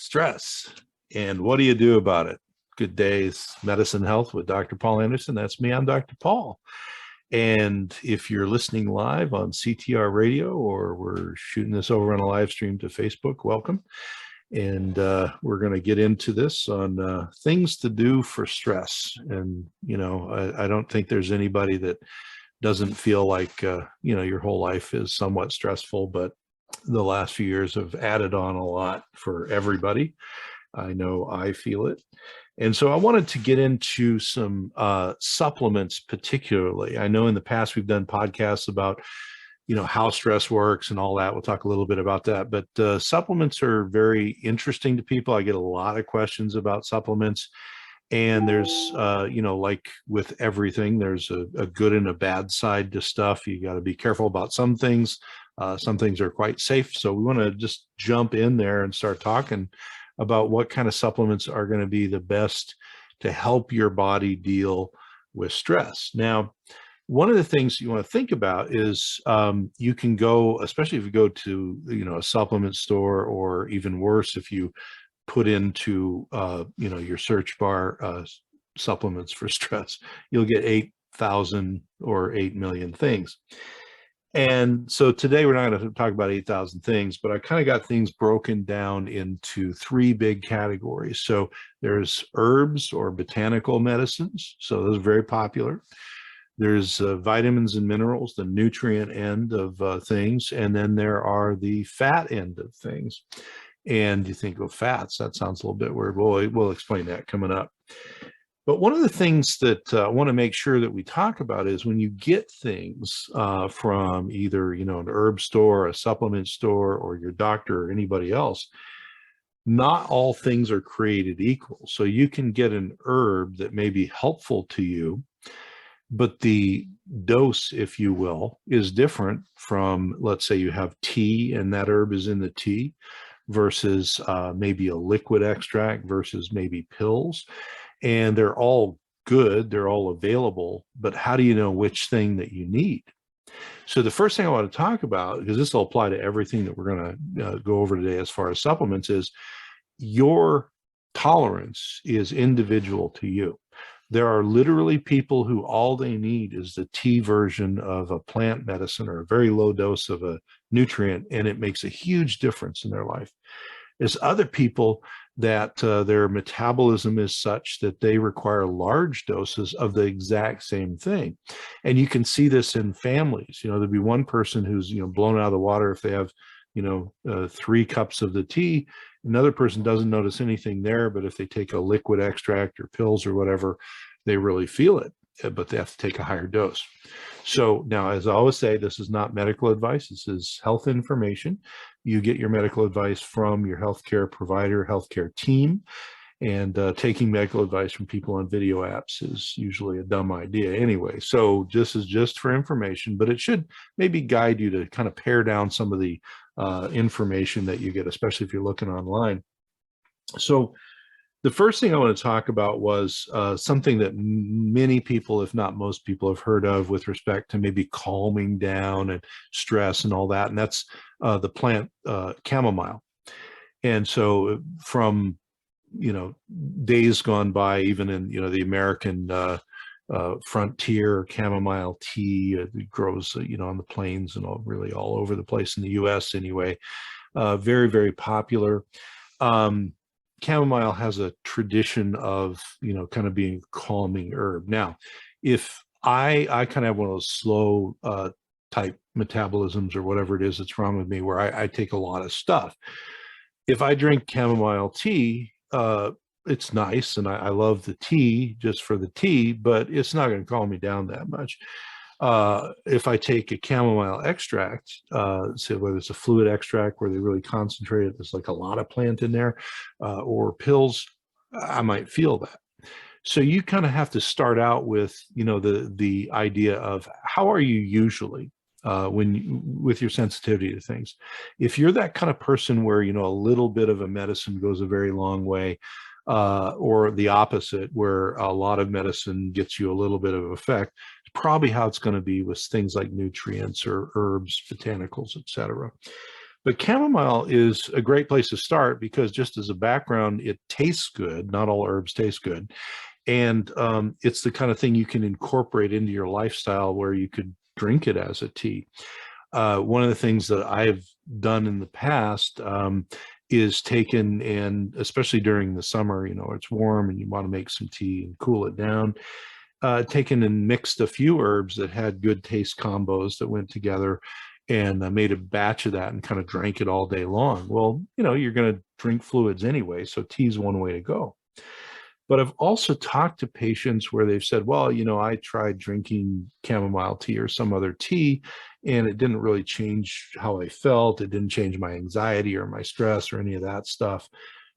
Stress. And what do you do about it? Good days, Medicine Health with Dr. Paul Anderson. That's me. I'm Dr. Paul. And if you're listening live on CTR radio, or we're shooting this over on a live stream to Facebook, welcome. And we're going to get into this on things to do for stress. And, you know, I don't think there's anybody that doesn't feel like, you know, your whole life is somewhat stressful, but the last few years have added on a lot for everybody. I know I feel it. And so I wanted to get into some supplements particularly. I know in the past we've done podcasts about, you know, how stress works and all that. We'll talk a little bit about that. But supplements are very interesting to people. I get a lot of questions about supplements. And there's, you know, like with everything, there's a good and a bad side to stuff. You got to be careful about some things. Some things are quite safe. So we want to just jump in there and start talking about what kind of supplements are going to be the best to help your body deal with stress. Now, one of the things you want to think about is you can go, especially if you go to, you know, a supplement store, or even worse, if you put into, you know, your search bar supplements for stress, you'll get 8,000 or 8 million things. And so today we're not going to talk about 8,000 things, but I kind of got things broken down into three big categories. So there's herbs or botanical medicines. So those are very popular. There's vitamins and minerals, the nutrient end of things. And then there are the fat end of things. And you think, well, fats, that sounds a little bit weird. Well, we'll explain that coming up. But one of the things that I want to make sure that we talk about is when you get things from either, you know, an herb store, a supplement store, or your doctor or anybody else, not all things are created equal. So you can get an herb that may be helpful to you, but the dose, if you will, is different from, let's say you have tea and that herb is in the tea versus maybe a liquid extract versus maybe pills. And they're all good, they're all available, but how do you know which thing that you need? So the first thing I want to talk about, because this will apply to everything that we're going to go over today as far as supplements, is your tolerance is individual to you. There are literally people who all they need is the tea version of a plant medicine or a very low dose of a nutrient, and it makes a huge difference in their life. There's other people that their metabolism is such that they require large doses of the exact same thing. And you can see this in families. You know, there'd be one person who's, you know, blown out of the water if they have, you know, 3 cups of the tea. Another person doesn't notice anything there, but if they take a liquid extract or pills or whatever, they really feel it, but they have to take a higher dose. So now, as I always say, this is not medical advice. This is health information. You get your medical advice from your healthcare provider, healthcare team, and taking medical advice from people on video apps is usually a dumb idea anyway. So this is just for information, but it should maybe guide you to kind of pare down some of the information that you get, especially if you're looking online. So the first thing I want to talk about was something that many people, if not most people, have heard of with respect to maybe calming down and stress and all that. And that's the plant chamomile. And so from, you know, days gone by, even in, you know, the American frontier chamomile tea, it grows, you know, on the plains and really all over the place in the US anyway. Very, very popular. Chamomile has a tradition of, you know, kind of being a calming herb. Now, if I kind of have one of those slow type metabolisms or whatever it is that's wrong with me, where I take a lot of stuff. If I drink chamomile tea, it's nice, and I love the tea just for the tea, but it's not going to calm me down that much. If I take a chamomile extract, say whether it's a fluid extract where they really concentrate it, there's like a lot of plant in there, or pills, I might feel that. So you kind of have to start out with, you know, the idea of how are you usually with your sensitivity to things. If you're that kind of person where, you know, a little bit of a medicine goes a very long way, or the opposite, where a lot of medicine gets you a little bit of effect, probably how it's going to be with things like nutrients or herbs, botanicals, etc. But chamomile is a great place to start because just as a background, it tastes good. Not all herbs taste good. And it's the kind of thing you can incorporate into your lifestyle where you could drink it as a tea. One of the things that I've done in the past is taken, and especially during the summer, it's warm and you want to make some tea and cool it down, taken and mixed a few herbs that had good taste combos that went together, and made a batch of that and kind of drank it all day long. Well, you're going to drink fluids anyway, so tea is one way to go. But I've also talked to patients where they've said, well, I tried drinking chamomile tea or some other tea, and it didn't really change how I felt. It didn't change my anxiety or my stress or any of that stuff.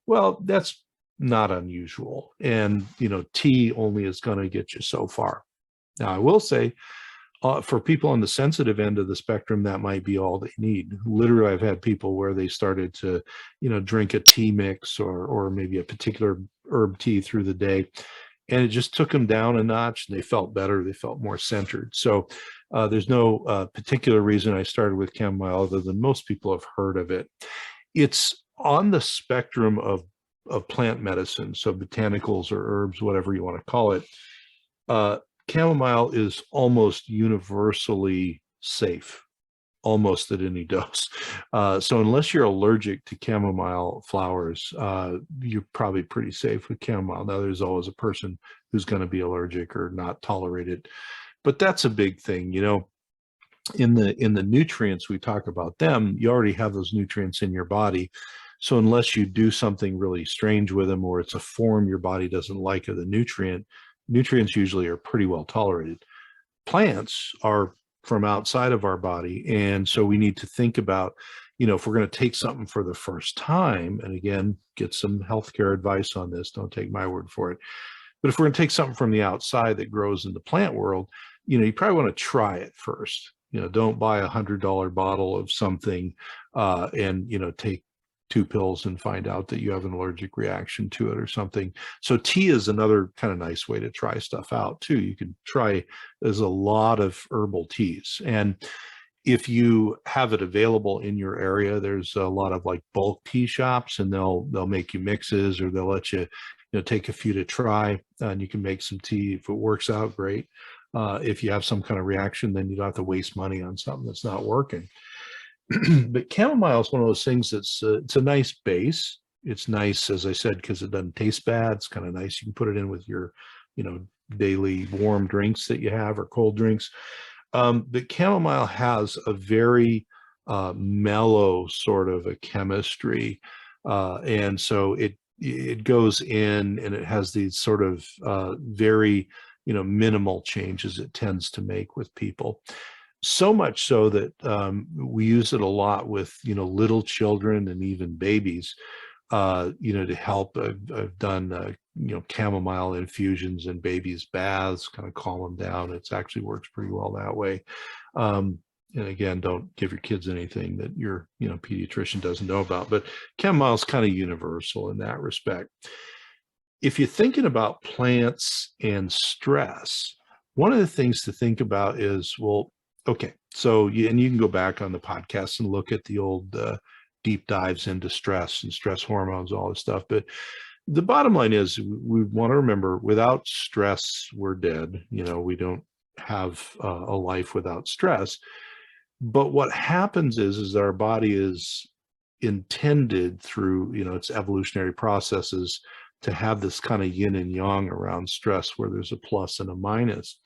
Well, that's not unusual. And, tea only is going to get you so far. Now, I will say, for people on the sensitive end of the spectrum, that might be all they need. Literally, I've had people where they started to, drink a tea mix or maybe a particular herb tea through the day, and it just took them down a notch. And they felt better. They felt more centered. So there's no particular reason I started with chamomile other than most people have heard of it. It's on the spectrum of plant medicine, so botanicals or herbs, whatever you want to call it. Chamomile is almost universally safe, almost at any dose. So unless you're allergic to chamomile flowers, you're probably pretty safe with chamomile. Now, there's always a person who's going to be allergic or not tolerate it, but that's a big thing. In the nutrients, we talk about them, you already have those nutrients in your body. So unless you do something really strange with them, or it's a form your body doesn't like of the nutrients usually are pretty well tolerated. Plants are from outside of our body. And so we need to think about, if we're going to take something for the first time, and again, get some healthcare advice on this, don't take my word for it. But if we're going to take something from the outside that grows in the plant world, you probably want to try it first. Don't buy $100 bottle of something and, take 2 pills and find out that you have an allergic reaction to it or something. So tea is another kind of nice way to try stuff out too. You can try, there's a lot of herbal teas. And if you have it available in your area, there's a lot of like bulk tea shops, and they'll make you mixes, or they'll let you, take a few to try, and you can make some tea. If it works out, great. If you have some kind of reaction, then you don't have to waste money on something that's not working. But chamomile is one of those things that's it's a nice base. It's nice, as I said, because it doesn't taste bad. It's kind of nice. You can put it in with your, daily warm drinks that you have or cold drinks. But chamomile has a very mellow sort of a chemistry, and so it goes in and it has these sort of very minimal changes it tends to make with people. So much so that we use it a lot with, little children and even babies, to help. I've done, chamomile infusions in babies' baths, kind of calm them down. It actually works pretty well that way. And again, don't give your kids anything that your, pediatrician doesn't know about, but chamomile is kind of universal in that respect. If you're thinking about plants and stress, one of the things to think about is, well, okay, so you can go back on the podcast and look at the old deep dives into stress and stress hormones, all this stuff. But the bottom line is, we want to remember, without stress, we're dead. We don't have a life without stress. But what happens is our body is intended through, its evolutionary processes to have this kind of yin and yang around stress, where there's a plus and a minus.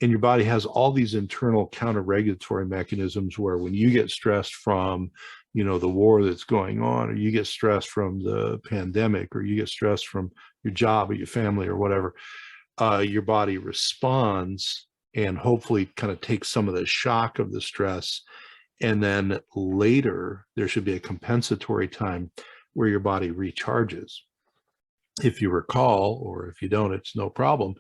And your body has all these internal counter-regulatory mechanisms where when you get stressed from, the war that's going on, or you get stressed from the pandemic, or you get stressed from your job or your family or whatever, your body responds and hopefully kind of takes some of the shock of the stress. And then later, there should be a compensatory time where your body recharges. If you recall, or if you don't, it's no problem.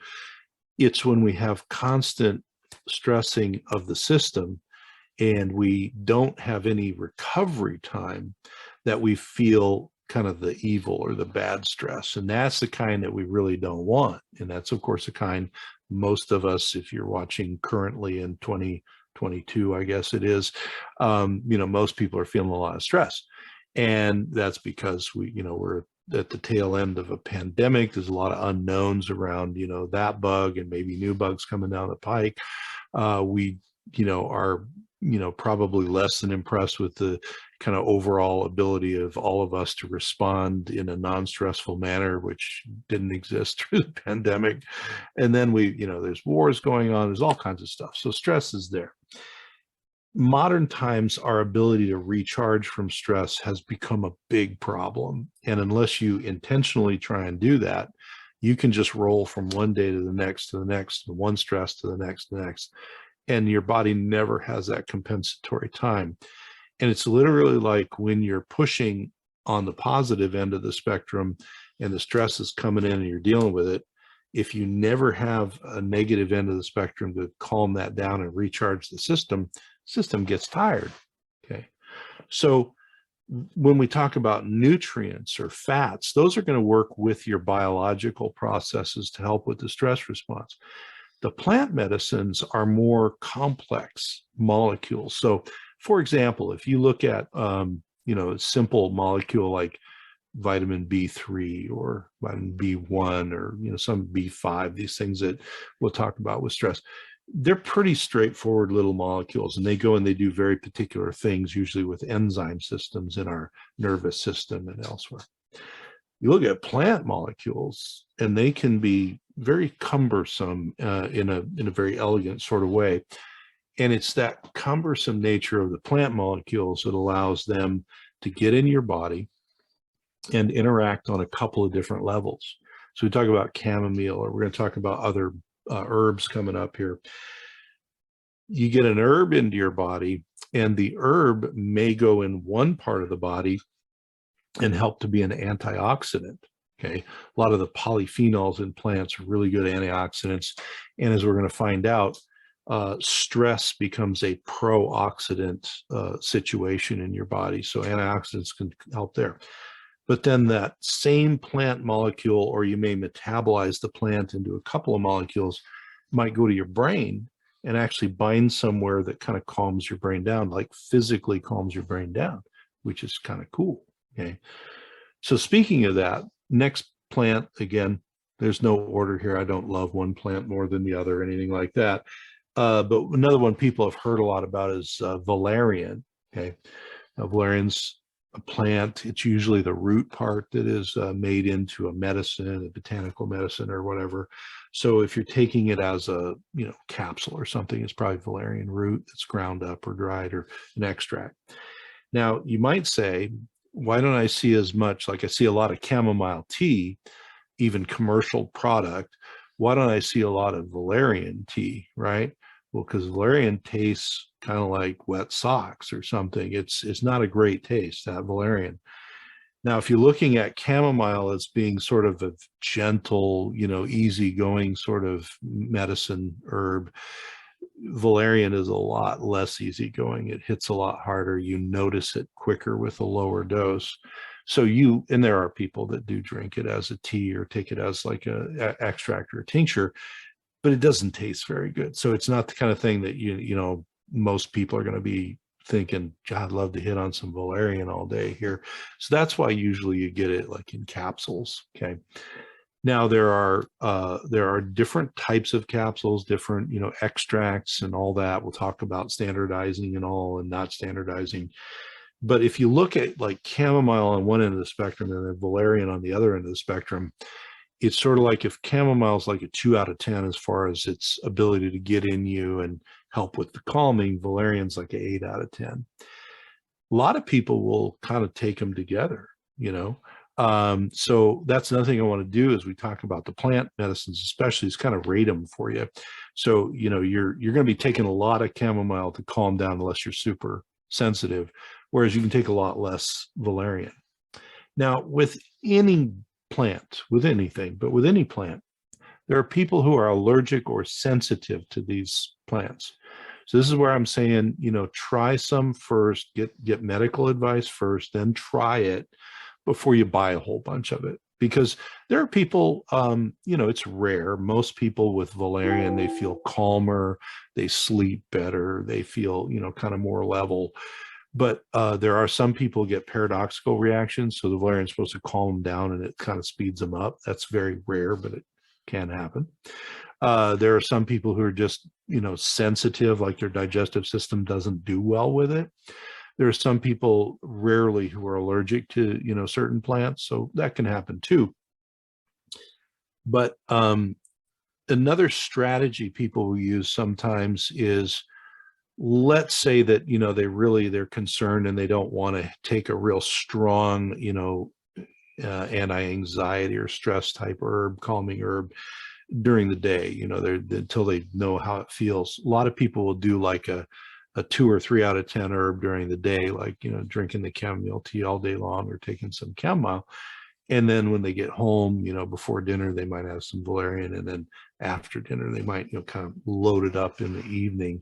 It's when we have constant stressing of the system and we don't have any recovery time that we feel kind of the evil or the bad stress. And that's the kind that we really don't want. And that's, of course, the kind most of us, if you're watching currently in 22, I guess it is, most people are feeling a lot of stress. And that's because we're at the tail end of a pandemic. There's a lot of unknowns around, that bug and maybe new bugs coming down the pike. We, are, probably less than impressed with the kind of overall ability of all of us to respond in a non-stressful manner, which didn't exist through the pandemic. And then there's wars going on, there's all kinds of stuff. So stress is there. Modern times, our ability to recharge from stress has become a big problem. And unless you intentionally try and do that, you can just roll from one day to the next, to the next, to one stress to the next, to the next. And your body never has that compensatory time. And it's literally like when you're pushing on the positive end of the spectrum and the stress is coming in and you're dealing with it, if you never have a negative end of the spectrum to calm that down and recharge the system gets tired. Okay. So when we talk about nutrients or fats, those are going to work with your biological processes to help with the stress response. The plant medicines are more complex molecules. So for example, if you look at, a simple molecule like vitamin B3 or vitamin B1 or, some B5, these things that we'll talk about with stress, they're pretty straightforward little molecules, and they go and they do very particular things, usually with enzyme systems in our nervous system and elsewhere. You look at plant molecules, and they can be very cumbersome in a very elegant sort of way. And it's that cumbersome nature of the plant molecules that allows them to get in your body and interact on a couple of different levels. So we talk about chamomile, or we're going to talk about other herbs coming up here. You get an herb into your body, and the herb may go in one part of the body and help to be an antioxidant. Okay, a lot of the polyphenols in plants are really good antioxidants, and as we're going to find out, stress becomes a pro-oxidant situation in your body. So antioxidants can help there. But then that same plant molecule, or you may metabolize the plant into a couple of molecules, might go to your brain and actually bind somewhere that kind of calms your brain down, like physically calms your brain down, which is kind of cool. Okay. So speaking of that, next plant, again, there's no order here. I don't love one plant more than the other or anything like that. But another one people have heard a lot about is valerian. Okay. Valerian's a plant. It's usually the root part that is made into a medicine, a botanical medicine or whatever. So if you're taking it as a capsule or something, it's probably valerian root that's ground up or dried or an extract. Now you might say, why don't I see as much, like I see a lot of chamomile tea, even commercial product, why don't I see a lot of valerian tea, right? Well, because valerian tastes kind of like wet socks or something. It's not a great taste, that valerian. Now, if you're looking at chamomile as being sort of a gentle, easygoing sort of medicine herb, valerian is a lot less easygoing. It hits a lot harder. You notice it quicker with a lower dose. So and there are people that do drink it as a tea or take it as like a extract or a tincture, but it doesn't taste very good. So it's not the kind of thing that most people are going to be thinking, God, I'd love to hit on some valerian all day here. So that's why usually you get it like in capsules. Okay. Now there are different types of capsules, different, extracts and all that. We'll talk about standardizing and all and not standardizing. But if you look at like chamomile on one end of the spectrum and then valerian on the other end of the spectrum, it's sort of like if chamomile is like a 2 out of 10 as far as its ability to get in you and help with the calming, valerian's like an 8 out of 10. A lot of people will kind of take them together, so that's another thing I want to do as we talk about the plant medicines, especially, is kind of rate them for you. So, you're going to be taking a lot of chamomile to calm down unless you're super sensitive, whereas you can take a lot less valerian. Now, with any plant, with anything, but with any plant, there are people who are allergic or sensitive to these plants. So this is where I'm saying, try some first, get medical advice first, then try it before you buy a whole bunch of it. because there are people, you know, it's rare. Most people with valerian, they feel calmer, they sleep better, they feel, you know, kind of more level. But there are some people who get paradoxical reactions. So the valerian is supposed to calm them down and it kind of speeds them up. That's very rare, but it can happen. There are some people who are just, you know, sensitive, like their digestive system doesn't do well with it. There are some people rarely who are allergic to, you know, certain plants. So that can happen too. But another strategy people will use sometimes is, let's say that, you know, they're concerned and they don't want to take a real strong, you know, anti-anxiety or stress type herb, calming herb during the day, you know, they're until they know how it feels. A lot of people will do like a 2 or 3 out of 10 herb during the day, like, you know, drinking the chamomile tea all day long or taking some chamomile. And then when they get home, you know, before dinner, they might have some valerian. And then after dinner, they might, you know, kind of load it up in the evening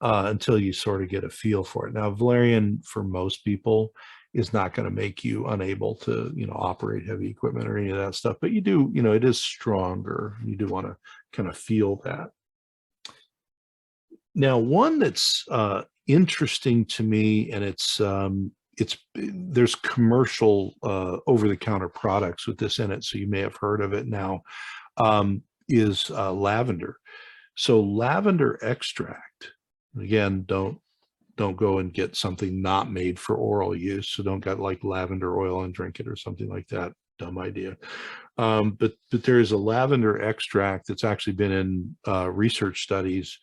until you sort of get a feel for it. Now, valerian for most people is not going to make you unable to, you know, operate heavy equipment or any of that stuff. But you do, you know, it is stronger. You do want to kind of feel that. Now, one that's interesting to me, and there's commercial over-the-counter products with this in it, so you may have heard of it now, is lavender. So lavender extract, again, don't go and get something not made for oral use. So don't get like lavender oil and drink it or something like that. Dumb idea. But there is a lavender extract that's actually been in research studies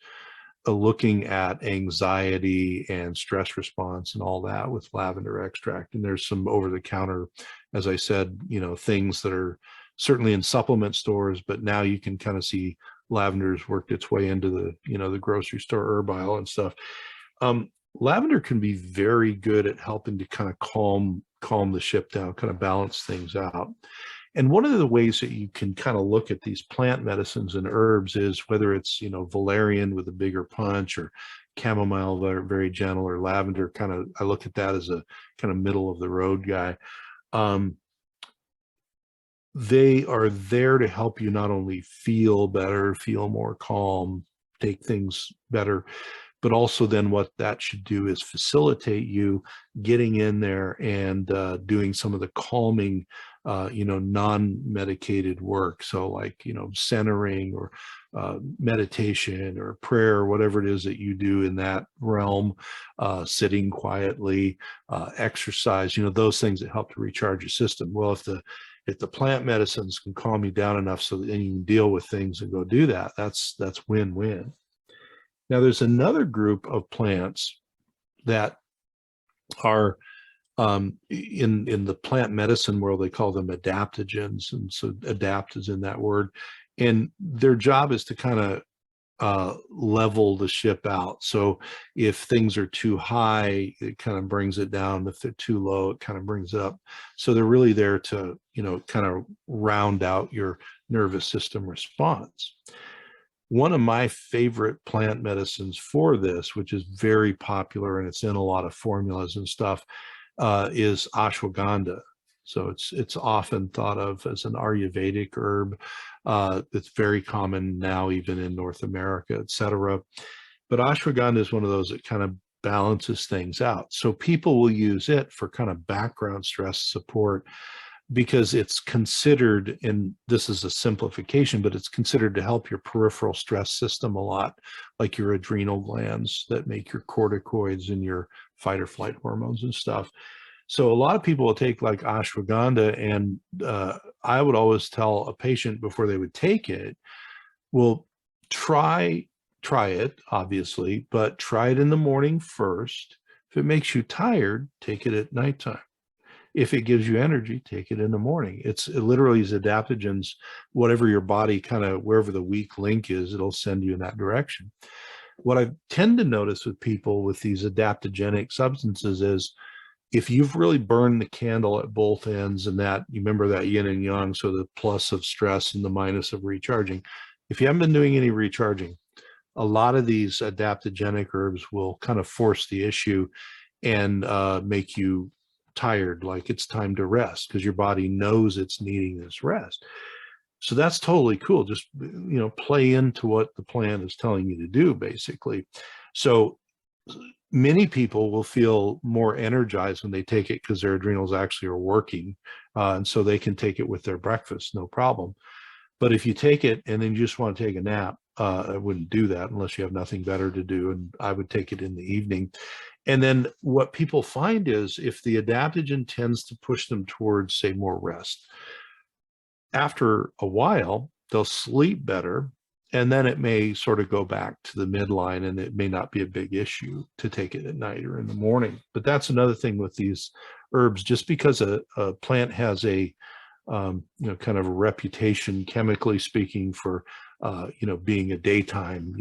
looking at anxiety and stress response and all that with lavender extract. And there's some over-the-counter, as I said, you know, things that are certainly in supplement stores, but now you can kind of see lavender's worked its way into the, you know, the grocery store herb aisle and stuff. Lavender can be very good at helping to kind of calm the ship down, kind of balance things out. And one of the ways that you can kind of look at these plant medicines and herbs is whether it's, you know, valerian with a bigger punch, or chamomile, very, very gentle, or lavender, kind of, I look at that as a kind of middle of the road guy. They are there to help you not only feel better, feel more calm, take things better, but also then what that should do is facilitate you getting in there and doing some of the calming, you know, non-medicated work. So like, you know, centering or meditation or prayer, whatever it is that you do in that realm, sitting quietly, exercise, you know, those things that help to recharge your system. Well, if the plant medicines can calm you down enough so that you can deal with things and go do that, that's win-win. Now, there's another group of plants that are in the plant medicine world, they call them adaptogens. And so adapt is in that word. And their job is to kind of level the ship out. So if things are too high, it kind of brings it down. If they're too low, it kind of brings it up. So they're really there to, you know, kind of round out your nervous system response. One of my favorite plant medicines for this, which is very popular and it's in a lot of formulas and stuff, is ashwagandha. So it's often thought of as an Ayurvedic herb. It's very common now, even in North America, etc. But ashwagandha is one of those that kind of balances things out. So people will use it for kind of background stress support, because it's considered, and this is a simplification, but it's considered to help your peripheral stress system a lot, like your adrenal glands that make your corticoids and your fight or flight hormones and stuff. So a lot of people will take like ashwagandha, and I would always tell a patient before they would take it, well, try it, obviously, but try it in the morning first. If it makes you tired, take it at nighttime. If it gives you energy, take it in the morning. It literally is adaptogens. Whatever your body kind of, wherever the weak link is, it'll send you in that direction. What I tend to notice with people with these adaptogenic substances is, if you've really burned the candle at both ends, and that, you remember that yin and yang, so the plus of stress and the minus of recharging. If you haven't been doing any recharging, a lot of these adaptogenic herbs will kind of force the issue and make you tired, like it's time to rest, because your body knows it's needing this rest. So that's totally cool. Just, play into what the plant is telling you to do, basically. So many people will feel more energized when they take it because their adrenals actually are working. And so they can take it with their breakfast, no problem. But if you take it and then you just want to take a nap, I wouldn't do that unless you have nothing better to do. And I would take it in the evening. And then what people find is if the adaptogen tends to push them towards, say, more rest, after a while, they'll sleep better. And then it may sort of go back to the midline, and it may not be a big issue to take it at night or in the morning. But that's another thing with these herbs. Just because a plant has a kind of a reputation, chemically speaking, for being a daytime,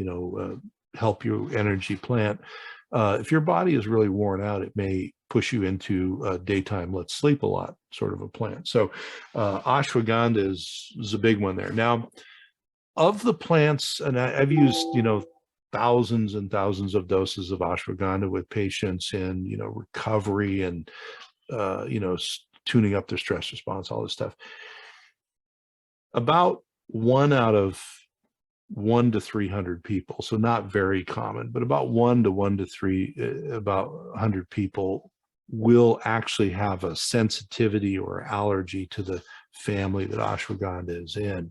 help you energy plant. If your body is really worn out, it may push you into daytime, let's sleep a lot sort of a plant. So ashwagandha is a big one there. Now, of the plants, and I've used, thousands and thousands of doses of ashwagandha with patients in, recovery and, tuning up their stress response, all this stuff. About 1 out of 1 to 300 people, so not very common, but about 1 to 3, about 100 people will actually have a sensitivity or allergy to the family that ashwagandha is in.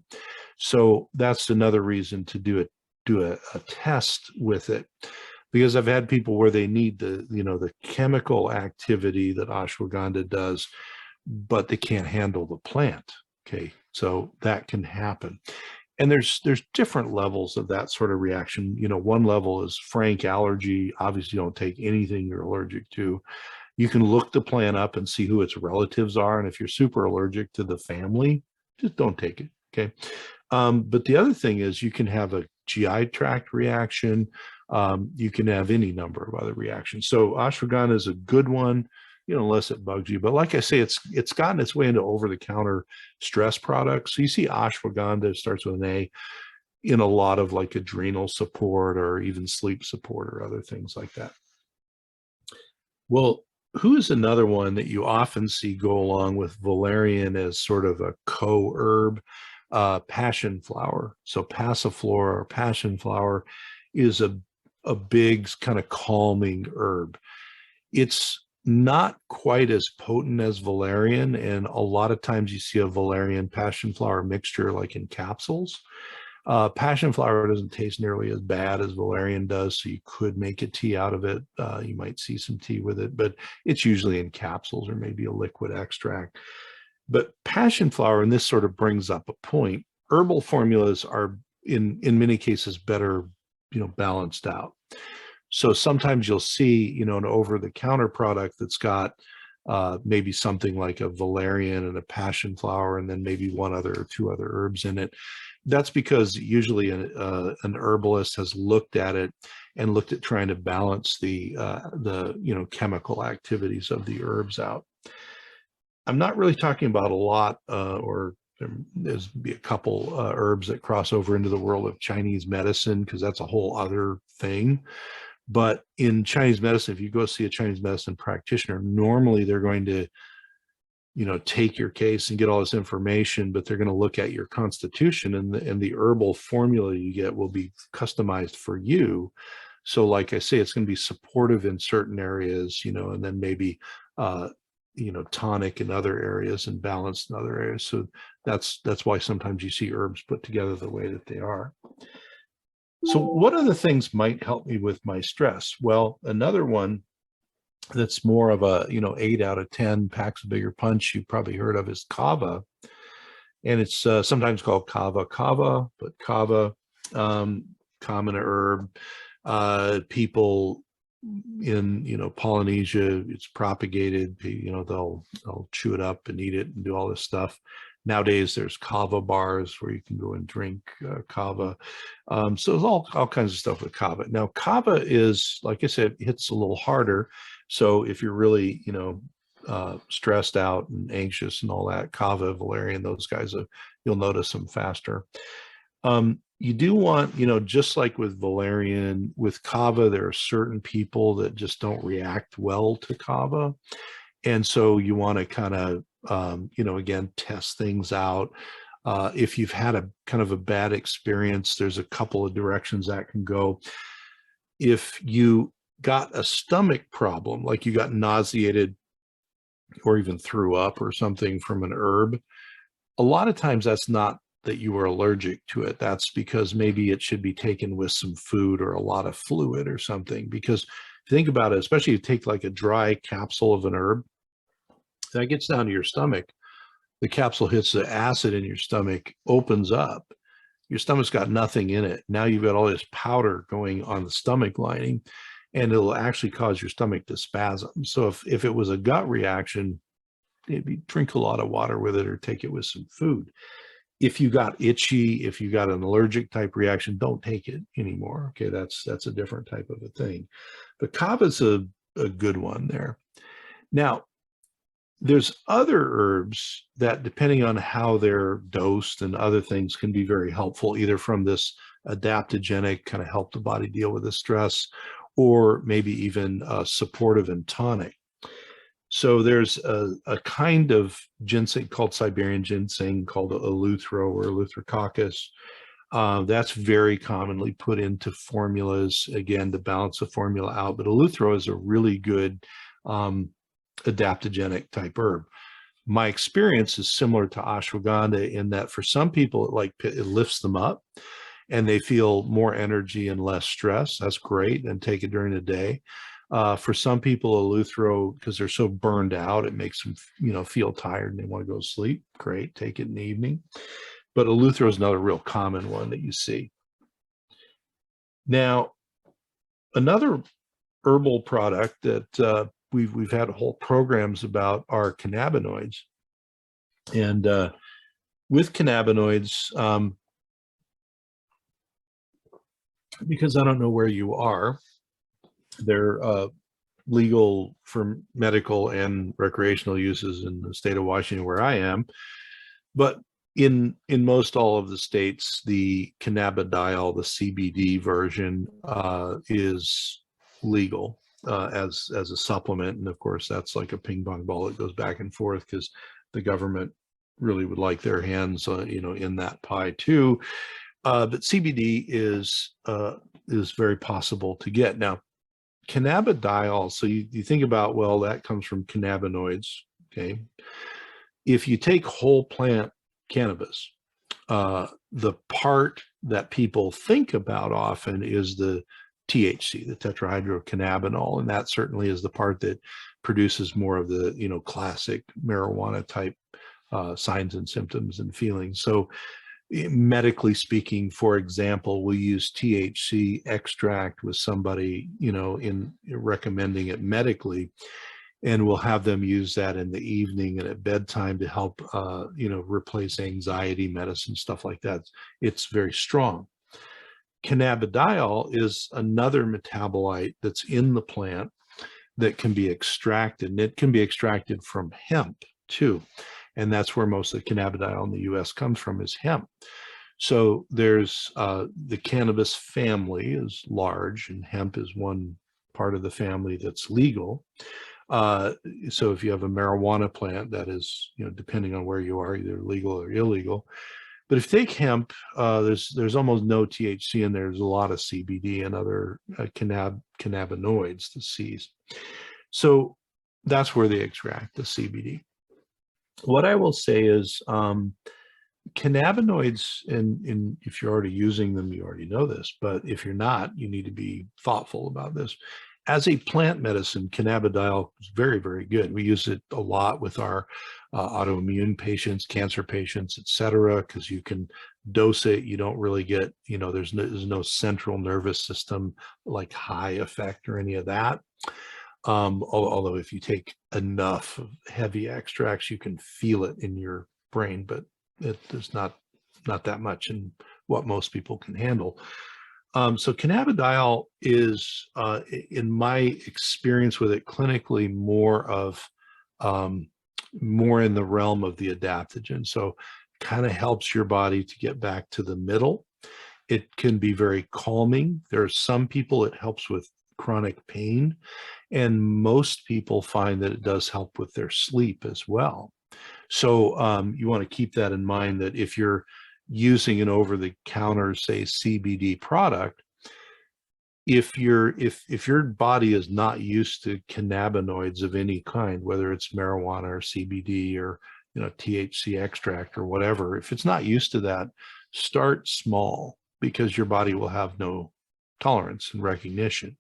So that's another reason to do a test with it, because I've had people where they need the chemical activity that ashwagandha does, but they can't handle the plant. Okay, so that can happen. And there's different levels of that sort of reaction. One level is frank allergy. Obviously, you don't take anything you're allergic to. You can look the plant up and see who its relatives are. And if you're super allergic to the family, just don't take it. Okay. But the other thing is you can have a GI tract reaction. You can have any number of other reactions. So ashwagandha is a good one, unless it bugs you. But like I say, it's gotten its way into over-the-counter stress products. So you see ashwagandha, starts with an A, in a lot of like adrenal support or even sleep support or other things like that. Well, who's another one that you often see go along with valerian as sort of a co-herb? Passionflower. So passiflora or passionflower is a big kind of calming herb. It's not quite as potent as valerian, and a lot of times you see a valerian passionflower mixture like in capsules. Passionflower doesn't taste nearly as bad as valerian does, so you could make a tea out of it. You might see some tea with it, but it's usually in capsules or maybe a liquid extract. But passionflower, and this sort of brings up a point, herbal formulas are in many cases better, balanced out. So sometimes you'll see, an over-the-counter product that's got maybe something like a valerian and a passionflower, and then maybe 1 other or 2 other herbs in it. That's because usually an herbalist has looked at it and looked at trying to balance the chemical activities of the herbs out. I'm not really talking about a lot, or there's be a couple herbs that cross over into the world of Chinese medicine, because that's a whole other thing. But in Chinese medicine, if you go see a Chinese medicine practitioner, normally they're going to, take your case and get all this information, but they're going to look at your constitution, and the herbal formula you get will be customized for you. So like I say, it's going to be supportive in certain areas, and then maybe tonic in other areas and balanced in other areas. So that's why sometimes you see herbs put together the way that they are. So what other things might help me with my stress? Well, another one that's more of a 8 out of 10, packs a bigger punch, you've probably heard of, is Kava. And it's sometimes called Kava, but Kava, common herb. People in Polynesia, it's propagated. They'll chew it up and eat it and do all this stuff. Nowadays there's kava bars where you can go and drink kava. So there's all kinds of stuff with kava. Now kava is, like I said, hits a little harder. So if you're really stressed out and anxious and all that, kava, valerian, those guys, you'll notice them faster. You do want, just like with valerian, with kava, there are certain people that just don't react well to kava. And so you want to kind of, again, test things out. If you've had a kind of a bad experience, there's a couple of directions that can go. If you got a stomach problem, like you got nauseated or even threw up or something from an herb, a lot of times that's not that you were allergic to it. That's because maybe it should be taken with some food or a lot of fluid or something. Because if you think about it, especially if you take like a dry capsule of an herb, that gets down to your stomach, the capsule hits the acid in your stomach, opens up. Your stomach's got nothing in it. Now you've got all this powder going on the stomach lining, and it'll actually cause your stomach to spasm. So if it was a gut reaction, maybe drink a lot of water with it or take it with some food. If you got itchy, if you got an allergic type reaction, don't take it anymore. Okay, that's a different type of a thing. But Kava's a good one there. Now, there's other herbs that, depending on how they're dosed and other things, can be very helpful, either from this adaptogenic kind of help the body deal with the stress, or maybe even supportive and tonic. So there's a kind of ginseng called Siberian ginseng called Eleuthro or Eleutherococcus. That's very commonly put into formulas, again, to balance the formula out. But Eleuthro is a really good adaptogenic type herb. My experience is similar to ashwagandha in that for some people, it lifts them up and they feel more energy and less stress. That's great, and take it during the day. For some people, Eleuthro, because they're so burned out, it makes them, feel tired and they want to go to sleep. Great, take it in the evening. But Eleuthro is another real common one that you see. Now, another herbal product that we've had whole programs about are cannabinoids. And with cannabinoids, because I don't know where you are, they're legal for medical and recreational uses in the state of Washington where I am. But in most all of the states, the cannabidiol, the CBD version, is legal as a supplement. And of course, that's like a ping pong ball that goes back and forth because the government really would like their hands, in that pie too. But CBD is very possible to get. Now, cannabidiol, so you think about, well, that comes from cannabinoids, okay? If you take whole plant cannabis, the part that people think about often is the THC, the tetrahydrocannabinol, and that certainly is the part that produces more of the, classic marijuana type signs and symptoms and feelings. So medically speaking, for example, we'll use THC extract with somebody, in recommending it medically, and we'll have them use that in the evening and at bedtime to help, replace anxiety medicine, stuff like that. It's very strong. Cannabidiol is another metabolite that's in the plant that can be extracted, and it can be extracted from hemp too. And that's where most of the cannabidiol in the US comes from, is hemp. So there's the cannabis family is large, and hemp is one part of the family that's legal. So if you have a marijuana plant, that is, depending on where you are, either legal or illegal. But if you take hemp, there's almost no THC in there. There's a lot of CBD and other cannabinoids, the Cs. So that's where they extract the CBD. What I will say is cannabinoids, and if you're already using them, you already know this, but if you're not, you need to be thoughtful about this. As a plant medicine, cannabidiol is very, very good. We use it a lot with our autoimmune patients, cancer patients, et cetera, because you can dose it. You don't really get, there's no central nervous system like high effect or any of that. Although if you take enough heavy extracts, you can feel it in your brain, but there's not that much in what most people can handle. So cannabidiol is, in my experience with it clinically, more in the realm of the adaptogen. So kind of helps your body to get back to the middle. It can be very calming. There are some people it helps with chronic pain. And most people find that it does help with their sleep as well. So you want to keep that in mind, that if you're using an over-the-counter, say, CBD product, if your body is not used to cannabinoids of any kind, whether it's marijuana or CBD or THC extract or whatever, if it's not used to that, start small, because your body will have no tolerance and recognition.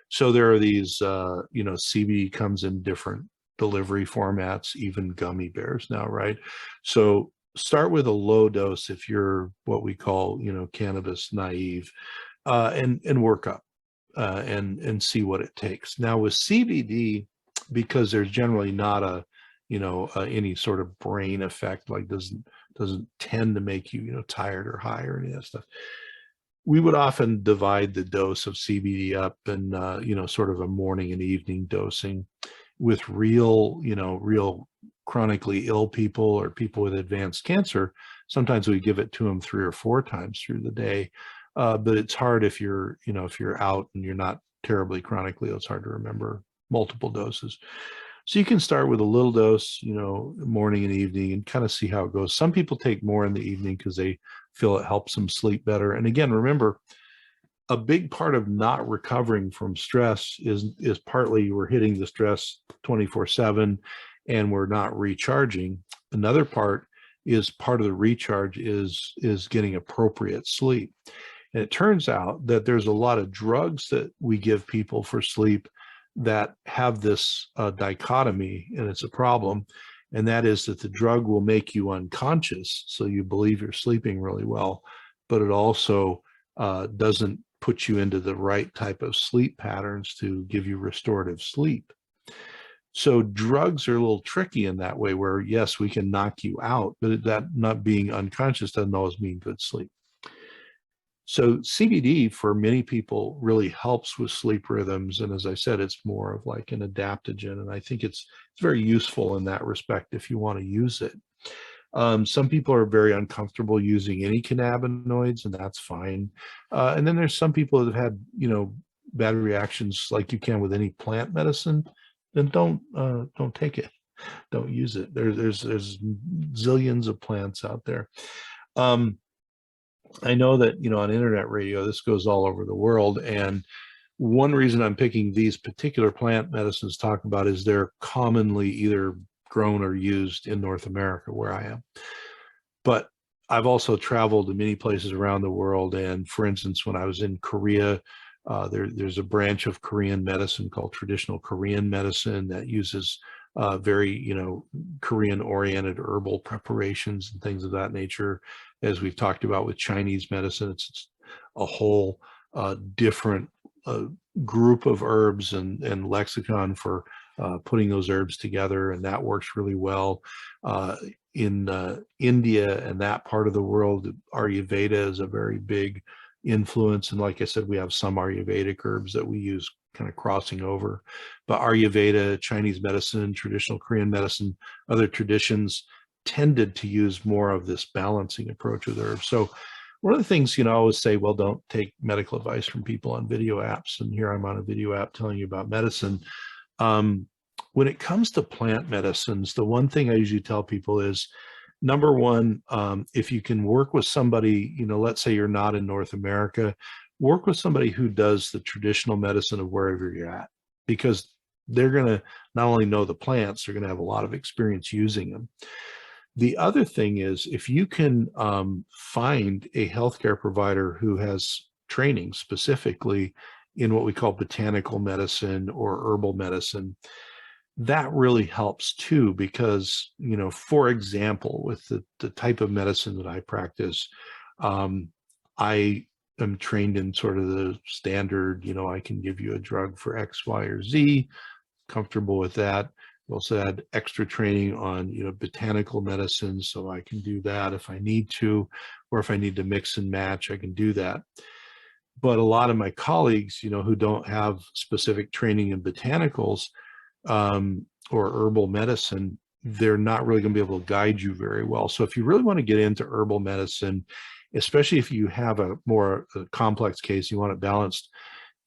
So there are these, CBD comes in different delivery formats, even gummy bears now, right? So start with a low dose if you're what we call, cannabis naive, and work up and see what it takes. Now with CBD, because there's generally not a, any sort of brain effect, like doesn't tend to make you, tired or high or any of that stuff. We would often divide the dose of CBD up and, sort of a morning and evening dosing. With real chronically ill people or people with advanced cancer, sometimes we give it to them 3 or 4 times through the day. But it's hard if you're out and you're not terribly chronically ill. It's hard to remember multiple doses. So you can start with a little dose, morning and evening, and kind of see how it goes. Some people take more in the evening because they feel it helps them sleep better. And again, remember, a big part of not recovering from stress is partly we're hitting the stress 24/7 and we're not recharging. Another part of the recharge is getting appropriate sleep. And it turns out that there's a lot of drugs that we give people for sleep that have this dichotomy, and it's a problem. And that is that the drug will make you unconscious, so you believe you're sleeping really well, but it also doesn't put you into the right type of sleep patterns to give you restorative sleep. So drugs are a little tricky in that way, where yes, we can knock you out, but that not being unconscious doesn't always mean good sleep. So CBD for many people really helps with sleep rhythms. And as I said, it's more of like an adaptogen. And I think it's very useful in that respect if you want to use it. Some people are very uncomfortable using any cannabinoids, and that's fine. And then there's some people that have had, bad reactions like you can with any plant medicine. Then don't take it. Don't use it. There's zillions of plants out there. I know that, on internet radio, this goes all over the world. And one reason I'm picking these particular plant medicines to talk about is they're commonly either grown or used in North America, where I am. But I've also traveled to many places around the world. And for instance, when I was in Korea, there's a branch of Korean medicine called traditional Korean medicine that uses very, Korean-oriented herbal preparations and things of that nature. As we've talked about with Chinese medicine, it's a whole different group of herbs and lexicon for putting those herbs together, and that works really well. In India and that part of the world, Ayurveda is a very big influence. And like I said, we have some Ayurvedic herbs that we use kind of crossing over. But Ayurveda, Chinese medicine, traditional Korean medicine, other traditions tended to use more of this balancing approach with herbs. So one of the things, I always say, well, don't take medical advice from people on video apps. And here I'm on a video app telling you about medicine. When it comes to plant medicines, the one thing I usually tell people is, number one, if you can work with somebody, let's say you're not in North America, work with somebody who does the traditional medicine of wherever you're at, because they're going to not only know the plants, they're going to have a lot of experience using them. The other thing is, if you can find a healthcare provider who has training specifically in what we call botanical medicine or herbal medicine, that really helps too, because, for example, with the type of medicine that I practice, I am trained in sort of the standard, I can give you a drug for X, Y, or Z, comfortable with that. We also had extra training on, botanical medicine, so I can do that if I need to, or if I need to mix and match, I can do that. But a lot of my colleagues, who don't have specific training in botanicals or herbal medicine, they're not really going to be able to guide you very well. So if you really want to get into herbal medicine, especially if you have a more complex case, you want it balanced,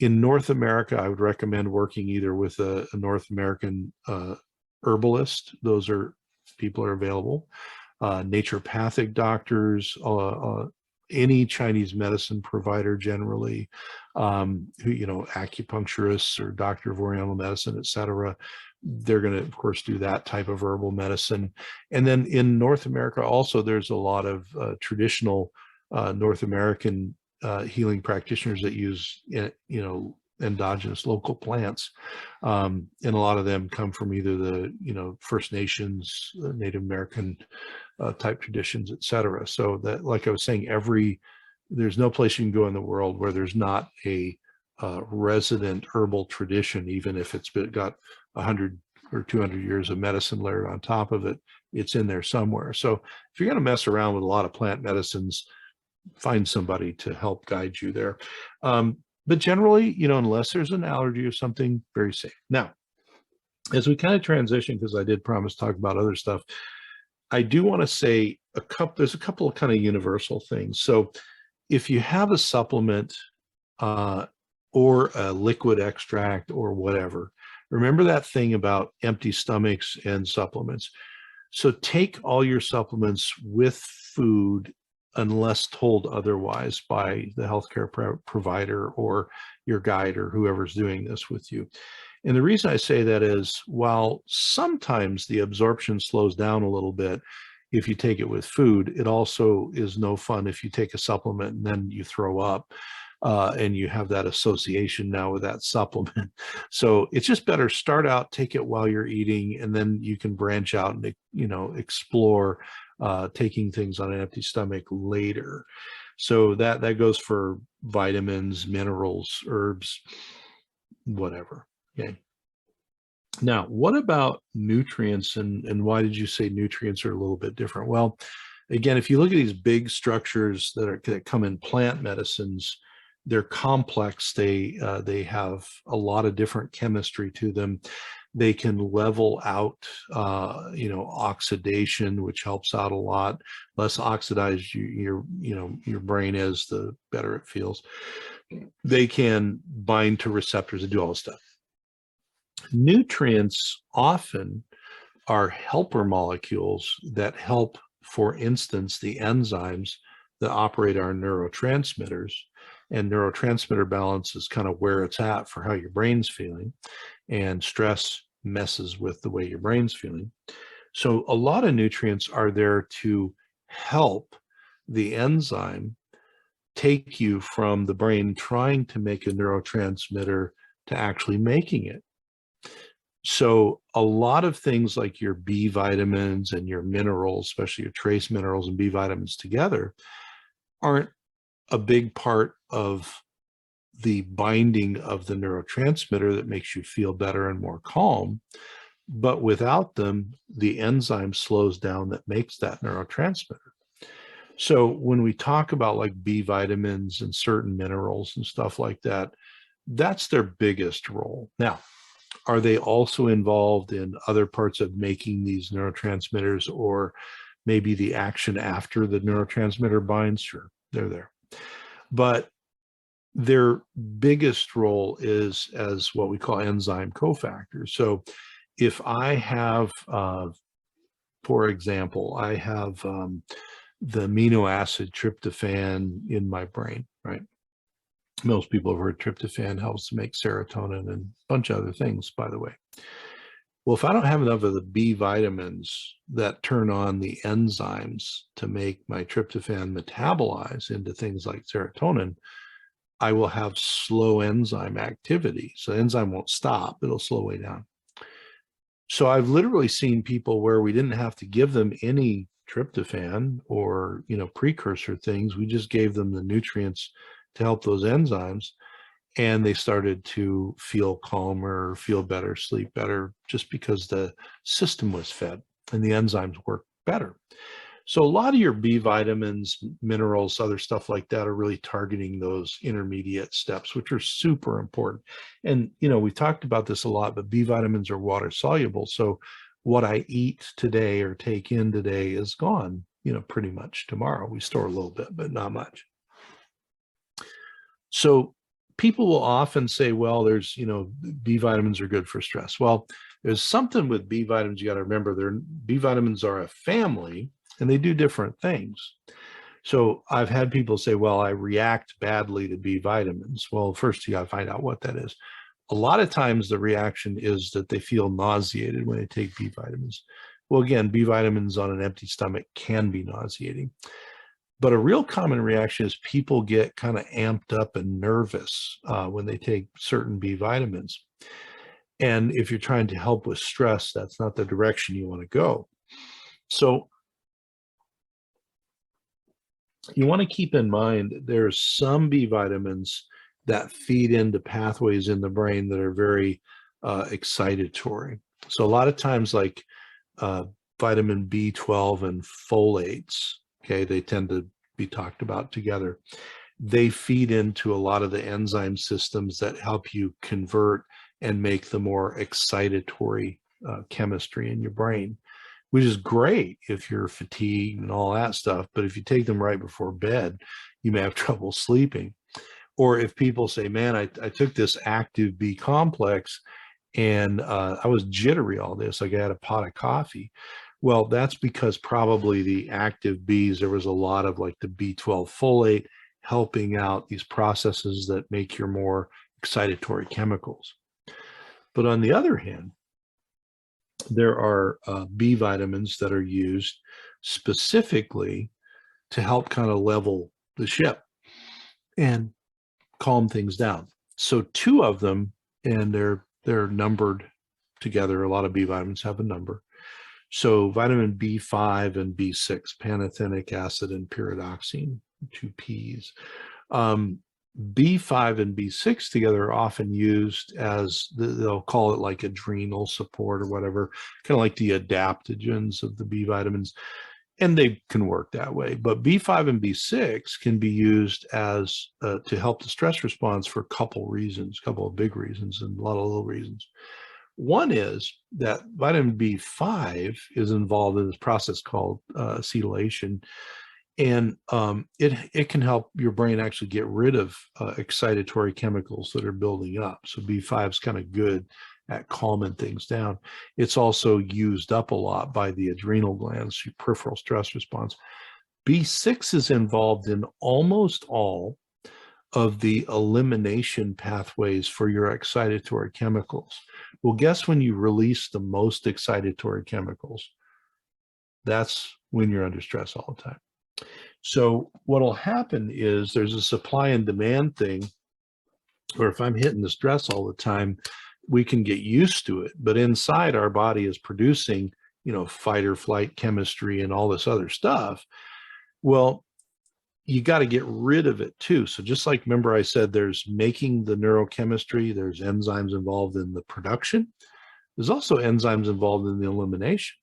In North America, I would recommend working either with a North American herbalist. Those are people are available. Naturopathic doctors, any Chinese medicine provider generally, who, you know, acupuncturists or doctor of Oriental medicine, et cetera. They're going to, of course, do that type of herbal medicine. And then in North America, also, there's a lot of traditional North American healing practitioners that use, you know, endogenous local plants. And a lot of them come from either the, you know, First Nations, Native American type traditions, et cetera. So that, like I was saying, there's no place you can go in the world where there's not a resident herbal tradition, even if it's got 100 or 200 years of medicine layered on top of it, it's in there somewhere. So if you're going to mess around with a lot of plant medicines, find somebody to help guide you there. But generally, you know, unless there's an allergy or something, very safe. Now, as we kind of transition, because I did promise to talk about other stuff, I do want to say there's a couple of kind of universal things. So if you have a supplement or a liquid extract or whatever, remember that thing about empty stomachs and supplements. So take all your supplements with food unless told otherwise by the healthcare provider or your guide or whoever's doing this with you. And the reason I say that is, while sometimes the absorption slows down a little bit if you take it with food, it also is no fun if you take a supplement and then you throw up and you have that association now with that supplement. So it's just better start out, take it while you're eating, and then you can branch out and, you know, explore taking things on an empty stomach later. So that goes for vitamins, minerals, herbs, whatever. Okay. Now, what about nutrients, and why did you say nutrients are a little bit different? Well, again, if you look at these big structures that come in plant medicines, they're complex. They have a lot of different chemistry to them. They can level out, you know, oxidation, which helps out a lot. Less oxidized your brain is, the better it feels. They can bind to receptors and do all this stuff. Nutrients often are helper molecules that help, for instance, the enzymes that operate our neurotransmitters. And neurotransmitter balance is kind of where it's at for how your brain's feeling. And stress messes with the way your brain's feeling. So a lot of nutrients are there to help the enzyme take you from the brain trying to make a neurotransmitter to actually making it. So a lot of things like your B vitamins and your minerals, especially your trace minerals and B vitamins together, aren't a big part of the binding of the neurotransmitter that makes you feel better and more calm. But without them, the enzyme slows down that makes that neurotransmitter. So when we talk about like B vitamins and certain minerals and stuff like that, that's their biggest role. Now, are they also involved in other parts of making these neurotransmitters, or maybe the action after the neurotransmitter binds? Sure, they're there. But their biggest role is as what we call enzyme cofactors. So if I have, for example, I have the amino acid tryptophan in my brain, right? Most people have heard tryptophan helps to make serotonin and a bunch of other things, by the way. Well, if I don't have enough of the B vitamins that turn on the enzymes to make my tryptophan metabolize into things like serotonin, I will have slow enzyme activity. So the enzyme won't stop, it'll slow way down. So I've literally seen people where we didn't have to give them any tryptophan or, you know, precursor things. We just gave them the nutrients to help those enzymes, and they started to feel calmer, feel better, sleep better, just because the system was fed and the enzymes work better. So a lot of your B vitamins, minerals, other stuff like that are really targeting those intermediate steps, which are super important. And, you know, we've talked about this a lot, but B vitamins are water soluble. So what I eat today or take in today is gone, you know, pretty much tomorrow. We store a little bit, but not much. So people will often say, well, there's, B vitamins are good for stress. Well, there's something with B vitamins you got to remember. B vitamins are a family and they do different things. So I've had people say, well, I react badly to B vitamins. Well, first you got to find out what that is. A lot of times the reaction is that they feel nauseated when they take B vitamins. Well, again, B vitamins on an empty stomach can be nauseating. But a real common reaction is people get kind of amped up and nervous when they take certain B vitamins. And if you're trying to help with stress, that's not the direction you want to go. So you want to keep in mind there's some B vitamins that feed into pathways in the brain that are very excitatory. So a lot of times, like vitamin B12 and folates, okay, they tend to be talked about together. They feed into a lot of the enzyme systems that help you convert and make the more excitatory chemistry in your brain, which is great if you're fatigued and all that stuff. But if you take them right before bed, you may have trouble sleeping. Or if people say, man, I took this active B complex and I was jittery all this, like I had a pot of coffee. Well, that's because probably the active Bs, there was a lot of like the B12 folate helping out these processes that make your more excitatory chemicals. But on the other hand, there are B vitamins that are used specifically to help kind of level the ship and calm things down. So two of them, and they're numbered together. A lot of B vitamins have a number. So vitamin B5 and B6, pantothenic acid and pyridoxine, 2 Ps. B5 and B6 together are often used as, they'll call it like adrenal support or whatever, kind of like the adaptogens of the B vitamins. And they can work that way. But B5 and B6 can be used as to help the stress response for a couple reasons, a couple of big reasons and a lot of little reasons. One is that vitamin B5 is involved in this process called acetylation. And it can help your brain actually get rid of excitatory chemicals that are building up. So B5 is kind of good at calming things down. It's also used up a lot by the adrenal glands, your peripheral stress response. B6 is involved in almost all of the elimination pathways for your excitatory chemicals. Well, guess when you release the most excitatory chemicals? That's when you're under stress all the time. So what'll happen is there's a supply and demand thing, or if I'm hitting the stress all the time, we can get used to it. But inside our body is producing, fight or flight chemistry and all this other stuff. Well, you got to get rid of it too. So just like, remember I said, there's making the neurochemistry, there's enzymes involved in the production. There's also enzymes involved in the elimination.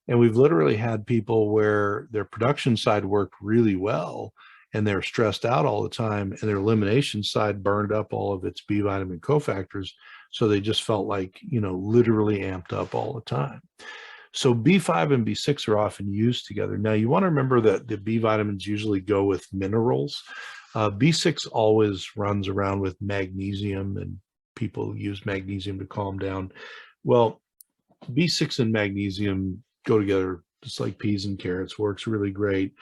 And we've literally had people where their production side worked really well and they're stressed out all the time, and their elimination side burned up all of its B vitamin cofactors. So they just felt like, literally amped up all the time. So B5 and B6 are often used together. Now you want to remember that the B vitamins usually go with minerals. B6 always runs around with magnesium, and people use magnesium to calm down. Well, B6 and magnesium go together just like peas and carrots, works really great.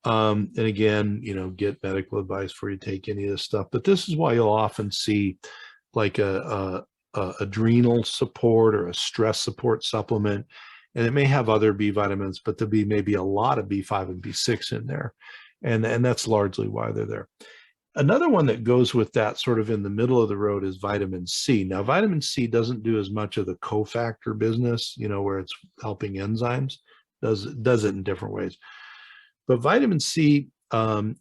And again, get medical advice before you take any of this stuff. But this is why you'll often see like a adrenal support or a stress support supplement. And it may have other B vitamins, but there'll be maybe a lot of B5 and B6 in there. And that's largely why they're there. Another one that goes with that sort of in the middle of the road is vitamin C. Now, vitamin C doesn't do as much of the cofactor business, where it's helping enzymes, does it in different ways. But vitamin C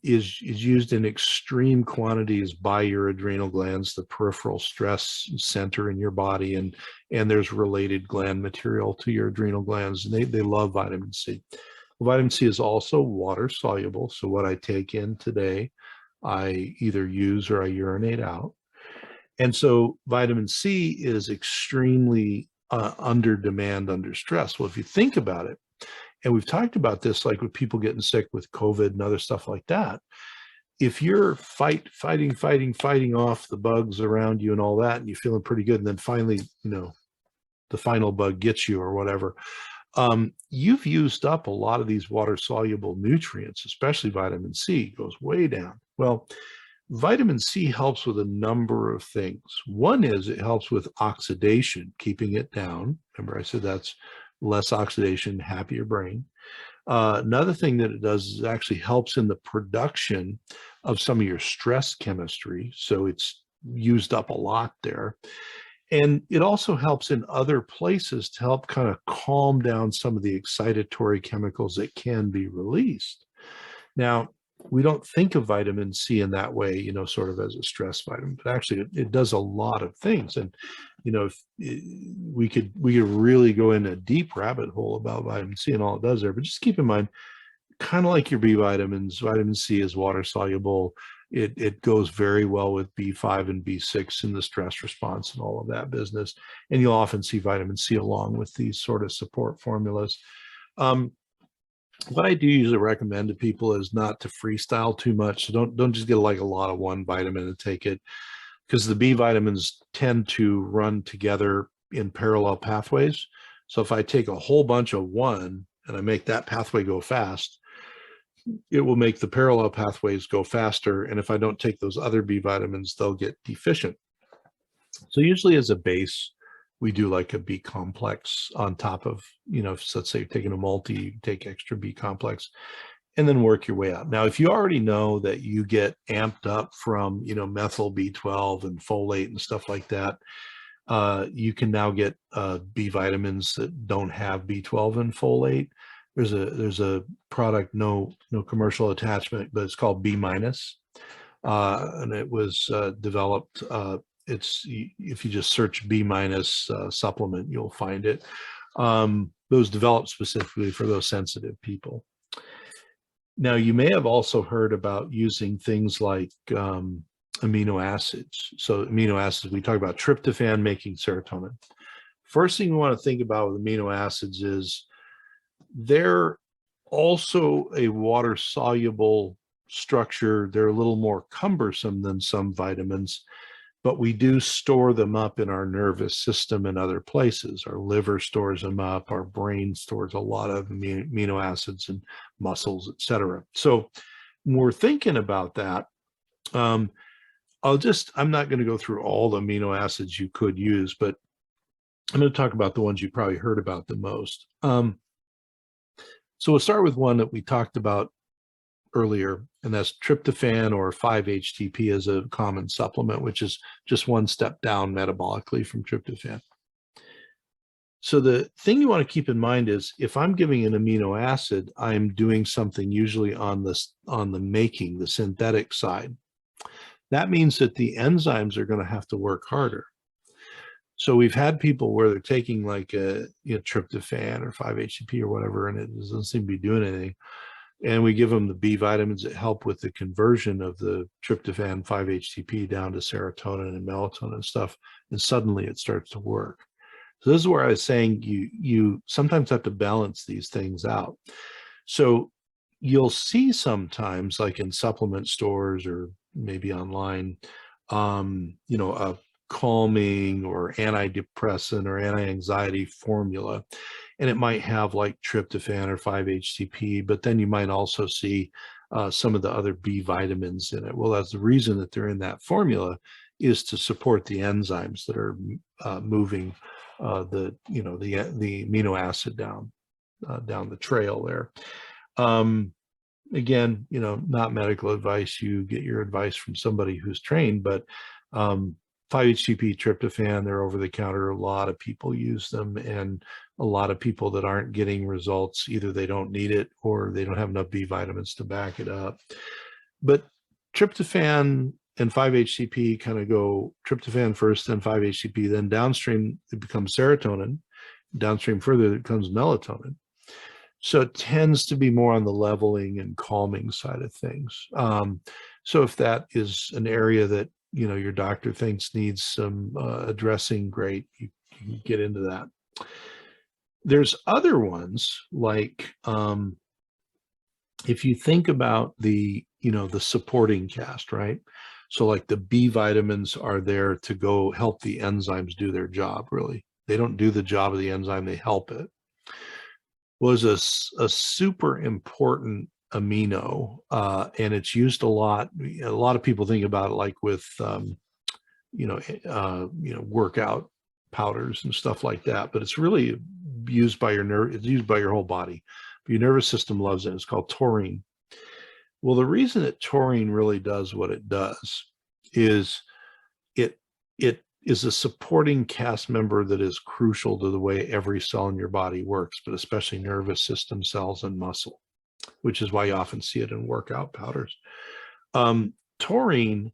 is used in extreme quantities by your adrenal glands, the peripheral stress center in your body, and there's related gland material to your adrenal glands, and they love vitamin C. Vitamin C is also water soluble, so what I take in today, I either use or I urinate out. And so vitamin C is extremely under demand, under stress. Well, if you think about it, and we've talked about this, like with people getting sick with COVID and other stuff like that, if you're fighting off the bugs around you and all that, and you're feeling pretty good, and then finally, the final bug gets you or whatever, you've used up a lot of these water soluble nutrients, especially vitamin C goes way down. Well, vitamin C helps with a number of things. One is it helps with oxidation, keeping it down. Remember I said that's less oxidation, happier brain. Another thing that it does is it actually helps in the production of some of your stress chemistry. So it's used up a lot there. And it also helps in other places to help kind of calm down some of the excitatory chemicals that can be released. Now, we don't think of vitamin C in that way, sort of as a stress vitamin, but actually it does a lot of things. And, if we could really go in a deep rabbit hole about vitamin C and all it does there, but just keep in mind, kind of like your B vitamins, vitamin C is water soluble. It goes very well with B5 and B6 in the stress response and all of that business. And you'll often see vitamin C along with these sort of support formulas. What I do usually recommend to people is not to freestyle too much. So don't just get like a lot of one vitamin and take it, because the B vitamins tend to run together in parallel pathways. So if I take a whole bunch of one and I make that pathway go fast, it will make the parallel pathways go faster. And if I don't take those other B vitamins, they'll get deficient. So usually as a base, we do like a B complex on top of, if, let's say you're taking a multi, you take extra B complex and then work your way out. Now, if you already know that you get amped up from, methyl B12 and folate and stuff like that, you can now get B vitamins that don't have B12 and folate. There's a product, no commercial attachment, but it's called B minus, and it was developed. If you just search B minus supplement, you'll find it. Those developed specifically for those sensitive people. Now, you may have also heard about using things like amino acids. So amino acids, we talk about tryptophan making serotonin. First thing we want to think about with amino acids is they're also a water soluble structure. They're a little more cumbersome than some vitamins, but we do store them up in our nervous system and other places. Our liver stores them up, our brain stores a lot of amino acids and muscles, etc. So when we're thinking about that, I'm not going to go through all the amino acids you could use, but I'm going to talk about the ones you probably heard about the most. So we'll start with one that we talked about earlier, and that's tryptophan, or 5-HTP as a common supplement, which is just one step down metabolically from tryptophan. So the thing you want to keep in mind is if I'm giving an amino acid, I'm doing something usually on the synthetic side. That means that the enzymes are going to have to work harder. So we've had people where they're taking like a tryptophan or 5-HTP or whatever, and it doesn't seem to be doing anything. And we give them the B vitamins that help with the conversion of the tryptophan 5-HTP down to serotonin and melatonin and stuff, and suddenly it starts to work. So this is where I was saying you sometimes have to balance these things out. So you'll see sometimes, like in supplement stores or maybe online, a calming or antidepressant or anti-anxiety formula, and it might have like tryptophan or 5-HTP, but then you might also see some of the other B vitamins in it. Well, that's the reason that they're in that formula, is to support the enzymes that are moving the amino acid down the trail there. Again, not medical advice. You get your advice from somebody who's trained, but 5-HTP, tryptophan, they're over the counter. A lot of people use them, and a lot of people that aren't getting results, either they don't need it or they don't have enough B vitamins to back it up. But tryptophan and 5-HTP kind of go tryptophan first, then 5-HTP, then downstream it becomes serotonin. Downstream further, it becomes melatonin. So it tends to be more on the leveling and calming side of things. So if that is an area that your doctor thinks needs some addressing, great, you can get into that. There's other ones like if you think about the the supporting cast, right? So like the B vitamins are there to go help the enzymes do their job, really. They don't do the job of the enzyme, they help it. Was a super important amino, and it's used a lot. A lot of people think about it like with, workout powders and stuff like that, but it's really used by your nerve. It's used by your whole body. Your nervous system loves it. It's called taurine. Well, the reason that taurine really does what it does is it is a supporting cast member that is crucial to the way every cell in your body works, but especially nervous system cells and muscle, which is why you often see it in workout powders. Taurine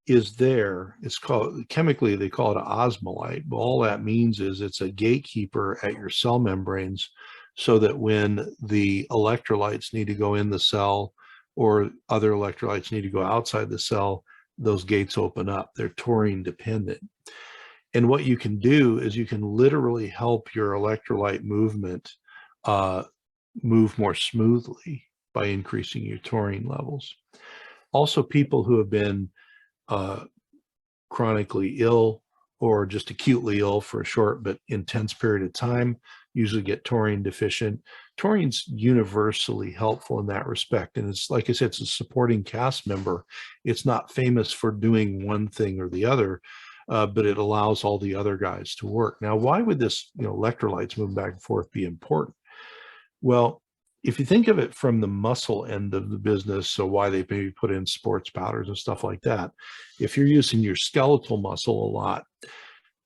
is there. It's called, chemically, they call it an osmolyte. Well, all that means is it's a gatekeeper at your cell membranes so that when the electrolytes need to go in the cell or other electrolytes need to go outside the cell, those gates open up. They're taurine dependent. And what you can do is you can literally help your electrolyte movement move more smoothly by increasing your taurine levels. Also, people who have been chronically ill or just acutely ill for a short but intense period of time usually get taurine deficient. Taurine's universally helpful in that respect. And it's like I said, it's a supporting cast member. It's not famous for doing one thing or the other, but it allows all the other guys to work. Now, why would this, electrolytes moving back and forth be important? Well, if you think of it from the muscle end of the business, so why they maybe put in sports powders and stuff like that, if you're using your skeletal muscle a lot,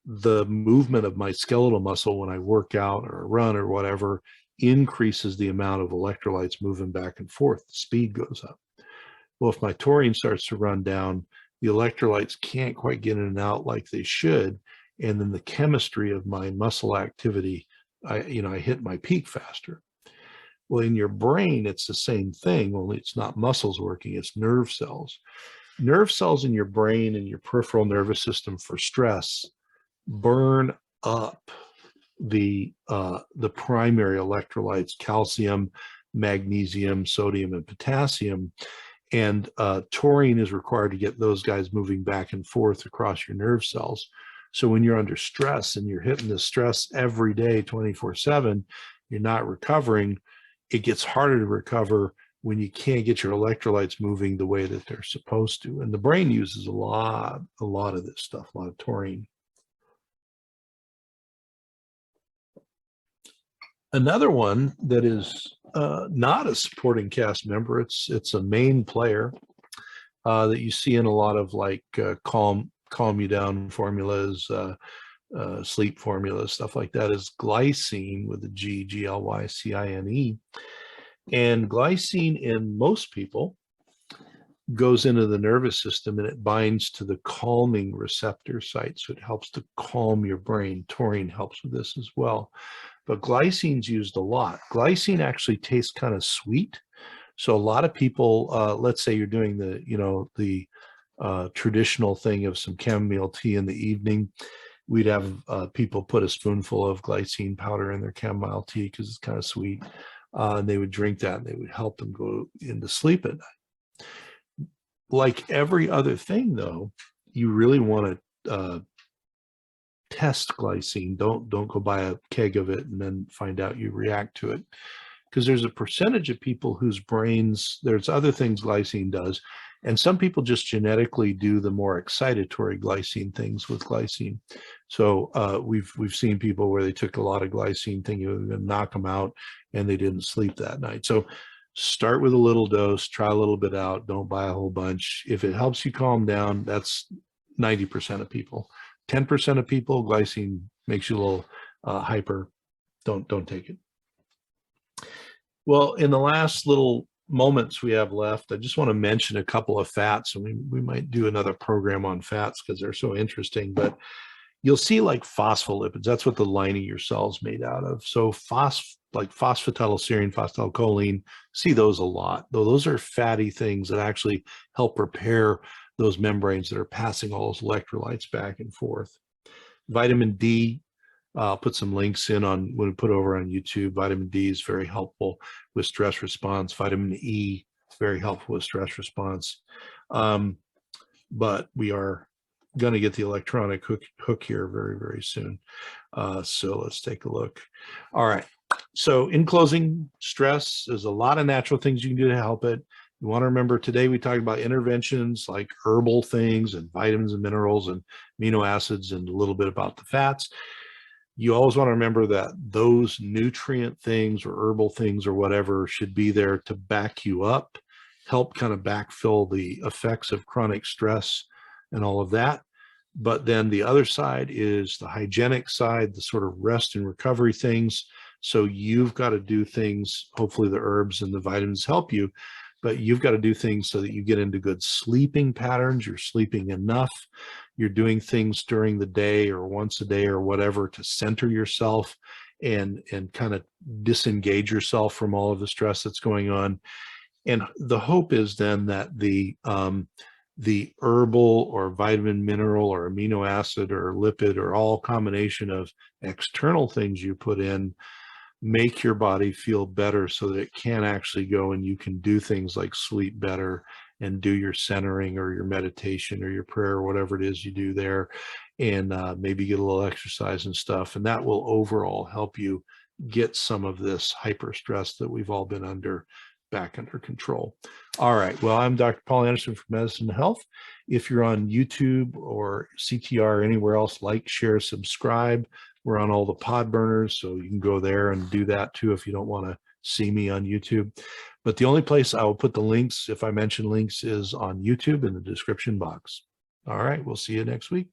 the movement of my skeletal muscle when I work out or run or whatever increases the amount of electrolytes moving back and forth. The speed goes up. Well, if my taurine starts to run down, the electrolytes can't quite get in and out like they should. And then the chemistry of my muscle activity, I hit my peak faster. Well, in your brain, it's the same thing, only it's not muscles working, it's nerve cells. Nerve cells in your brain and your peripheral nervous system for stress burn up the primary electrolytes, calcium, magnesium, sodium, and potassium. And taurine is required to get those guys moving back and forth across your nerve cells. So when you're under stress and you're hitting the stress every day, 24/7, you're not recovering. It gets harder to recover when you can't get your electrolytes moving the way that they're supposed to. And the brain uses a lot of this stuff, a lot of taurine. Another one that is not a supporting cast member, it's a main player that you see in a lot of like calm you down formulas, sleep formulas, stuff like that, is glycine with a G, Glycine. And glycine in most people goes into the nervous system and it binds to the calming receptor site. So it helps to calm your brain. Taurine helps with this as well. But glycine's used a lot. Glycine actually tastes kind of sweet. So a lot of people, let's say you're doing the traditional thing of some chamomile tea in the evening. We'd have people put a spoonful of glycine powder in their chamomile tea because it's kind of sweet. And they would drink that and they would help them go into sleep at night. Like every other thing, though, you really want to test glycine. Don't go buy a keg of it and then find out you react to it. Because there's a percentage of people whose brains, there's other things glycine does. And some people just genetically do the more excitatory glycine things with glycine. So we've seen people where they took a lot of glycine thinking it was going to knock them out and they didn't sleep that night. So start with a little dose, try a little bit out, don't buy a whole bunch. If it helps you calm down, that's 90% of people. 10% of people, glycine makes you a little hyper. Don't take it. Well, in the last little moments we have left, I just want to mention a couple of fats, and we might do another program on fats because they're so interesting. But you'll see like phospholipids. That's what the lining of your cell's made out of. So like phosphatidylserine, phosphatidylcholine, see those a lot. Though those are fatty things that actually help repair those membranes that are passing all those electrolytes back and forth. Vitamin D, I'll put some links in on when we put over on YouTube. Vitamin D is very helpful with stress response. Vitamin E, very helpful with stress response. But we are going to get the electronic hook here very, very soon. So let's take a look. All right. So in closing, stress, there's a lot of natural things you can do to help it. You want to remember today we talked about interventions like herbal things and vitamins and minerals and amino acids and a little bit about the fats. You always want to remember that those nutrient things or herbal things or whatever should be there to back you up, help kind of backfill the effects of chronic stress and all of that. But then the other side is the hygienic side, the sort of rest and recovery things. So you've got to do things, hopefully the herbs and the vitamins help you, but you've got to do things so that you get into good sleeping patterns. You're sleeping enough. You're doing things during the day or once a day or whatever to center yourself and kind of disengage yourself from all of the stress that's going on. And the hope is then that the herbal or vitamin, mineral or amino acid or lipid or all combination of external things you put in make your body feel better so that it can actually go and you can do things like sleep better and do your centering or your meditation or your prayer or whatever it is you do there, and maybe get a little exercise and stuff. And that will overall help you get some of this hyper stress that we've all been under back under control. All right. Well, I'm Dr. Paul Anderson from Medicine and Health. If you're on YouTube or CTR or anywhere else, like, share, subscribe. We're on all the pod burners, so you can go there and do that too if you don't want to see me on YouTube. But the only place I will put the links, if I mention links, is on YouTube in the description box. All right. We'll see you next week.